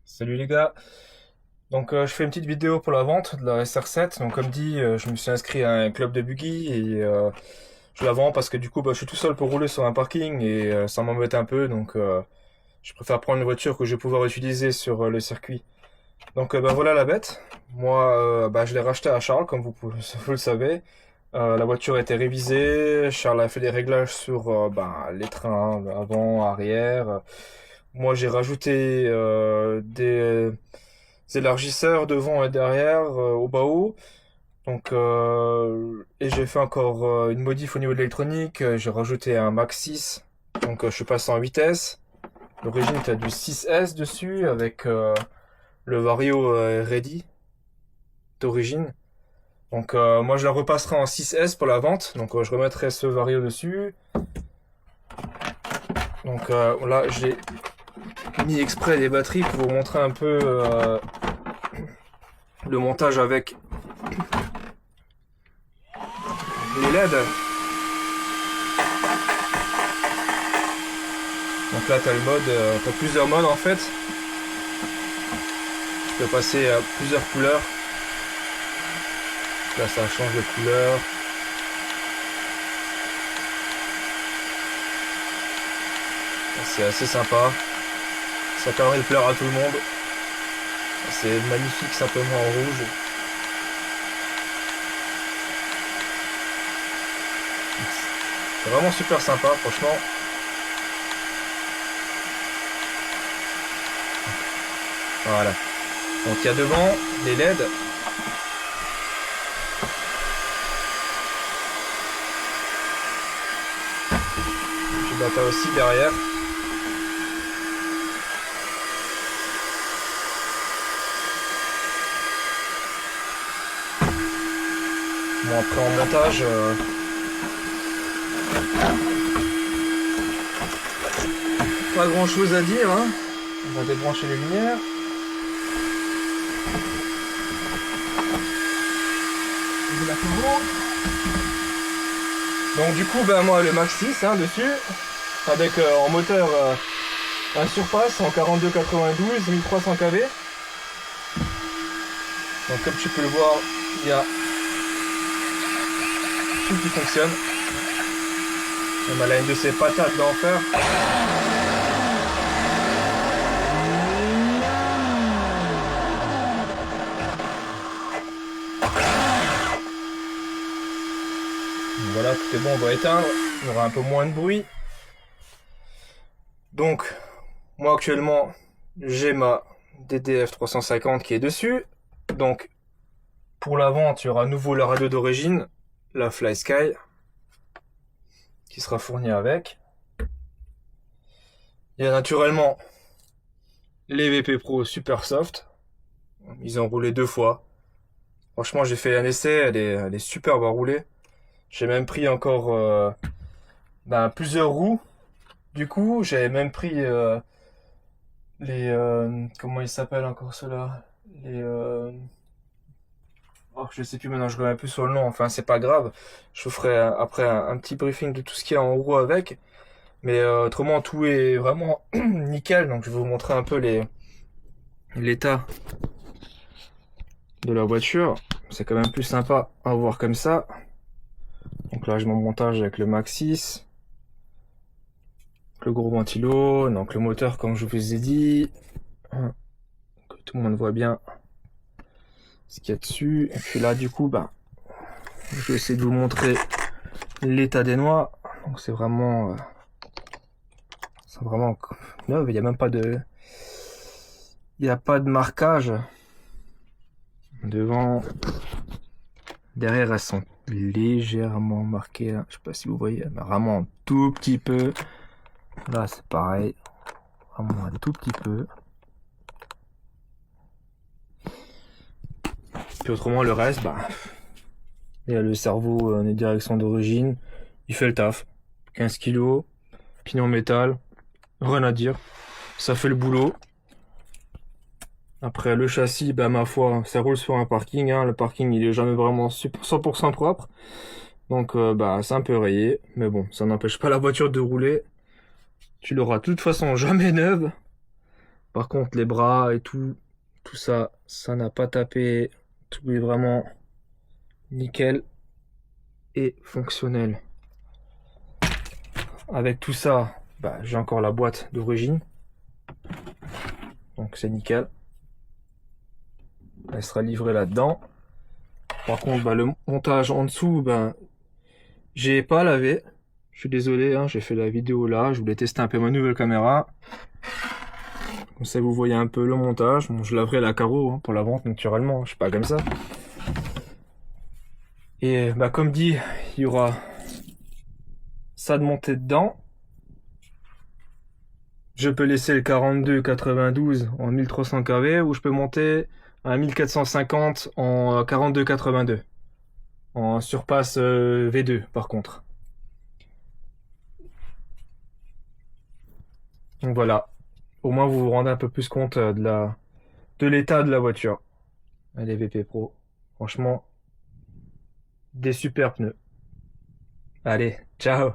Salut les gars, je fais une petite vidéo pour la vente de la SR7. Donc comme dit, je me suis inscrit à un club de buggy et je la vends parce que du coup je suis tout seul pour rouler sur un parking et ça m'embête un peu. Je préfère prendre une voiture que je vais pouvoir utiliser sur le circuit. Voilà la bête. Moi je l'ai racheté à Charles comme vous le savez. La voiture a été révisée, Charles a fait des réglages sur les trains avant, arrière. Moi j'ai rajouté des élargisseurs devant et derrière au bas haut. Et j'ai fait encore une modif au niveau de l'électronique. J'ai rajouté un Max 6. Je suis passé en vitesse. L'origine t'as du 6S dessus avec le Vario Ready d'origine. Moi je la repasserai en 6S pour la vente. Je remettrai ce Vario dessus. Là j'ai mis exprès des batteries pour vous montrer un peu le montage avec les LED. Donc là t'as le mode, t'as plusieurs modes en fait. Tu peux passer à plusieurs couleurs. Là ça change de couleur. C'est assez sympa. Ça calerait le plaire à tout le monde. C'est magnifique simplement en rouge. C'est vraiment super sympa franchement. Voilà. Donc il y a devant les LED. Puis t'as aussi derrière. Bon après en montage, pas grand chose à dire, hein. On va débrancher les lumières. Donc du coup moi le Max 6 hein, dessus, avec en moteur un surpasse en 42,92, 1300 kV. Donc comme tu peux le voir, il y a tout qui fonctionne. On a une de ces patates d'enfer. Voilà, tout est bon, on va éteindre. Il y aura un peu moins de bruit. Donc, moi actuellement, j'ai ma DDF 350 qui est dessus. Donc, pour la vente, il y aura à nouveau la radio d'origine, la Fly Sky, qui sera fournie avec. Il y a naturellement les VP Pro Super Soft. Ils ont roulé 2 fois. Franchement, j'ai fait un essai, elle est superbe à rouler. J'ai même pris encore plusieurs roues. Du coup, j'avais même pris les comment ils s'appellent encore ceux-là, les oh, je sais plus maintenant, je reviens plus sur le nom. Enfin, c'est pas grave. Je vous ferai après un petit briefing de tout ce qu'il y a en roue avec. Mais autrement, tout est vraiment nickel. Donc, je vais vous montrer un peu l'état de la voiture. C'est quand même plus sympa à voir comme ça. Donc là, je m'en montage avec le Max 6. Le gros ventilo. Donc le moteur, comme je vous ai dit. Que tout le monde voit bien ce qu'il y a dessus. Et puis là, du coup, je vais essayer de vous montrer l'état des noix. Donc c'est vraiment neuf. Il n'y a même pas de, il n'y a pas de marquage devant. Derrière, elles sont légèrement marquées. Là. Je sais pas si vous voyez, mais vraiment un tout petit peu. Là, c'est pareil, vraiment un tout petit peu. Puis autrement, le reste, il y a le cerveau en direction d'origine. Il fait le taf. 15 kg, pignon métal, rien à dire. Ça fait le boulot. Après, le châssis, ma foi, ça roule sur un parking. Hein. Le parking, il est jamais vraiment 100% propre. Donc, c'est un peu rayé. Mais bon, ça n'empêche pas la voiture de rouler. Tu l'auras de toute façon jamais neuve. Par contre, les bras et tout ça, ça n'a pas tapé. Tout est vraiment nickel et fonctionnel. Avec tout ça, bah, j'ai encore la boîte d'origine. Donc c'est nickel. Elle sera livrée là-dedans. Par contre, bah, le montage en dessous, ben, j'ai pas lavé. Je suis désolé, hein, j'ai fait la vidéo là. Je voulais tester un peu ma nouvelle caméra. Comme ça, vous voyez un peu le montage. Bon, je laverai la carreau hein, pour la vente naturellement. Je suis pas comme ça. Et bah, comme dit, il y aura ça de monter dedans. Je peux laisser le 42-92 en 1300 kV ou je peux monter à 1450 en 42-82 en surpasse V2 par contre. Donc voilà, au moins vous vous rendez un peu plus compte de l'état de la voiture. Allez VP Pro, franchement, des super pneus. Allez, ciao.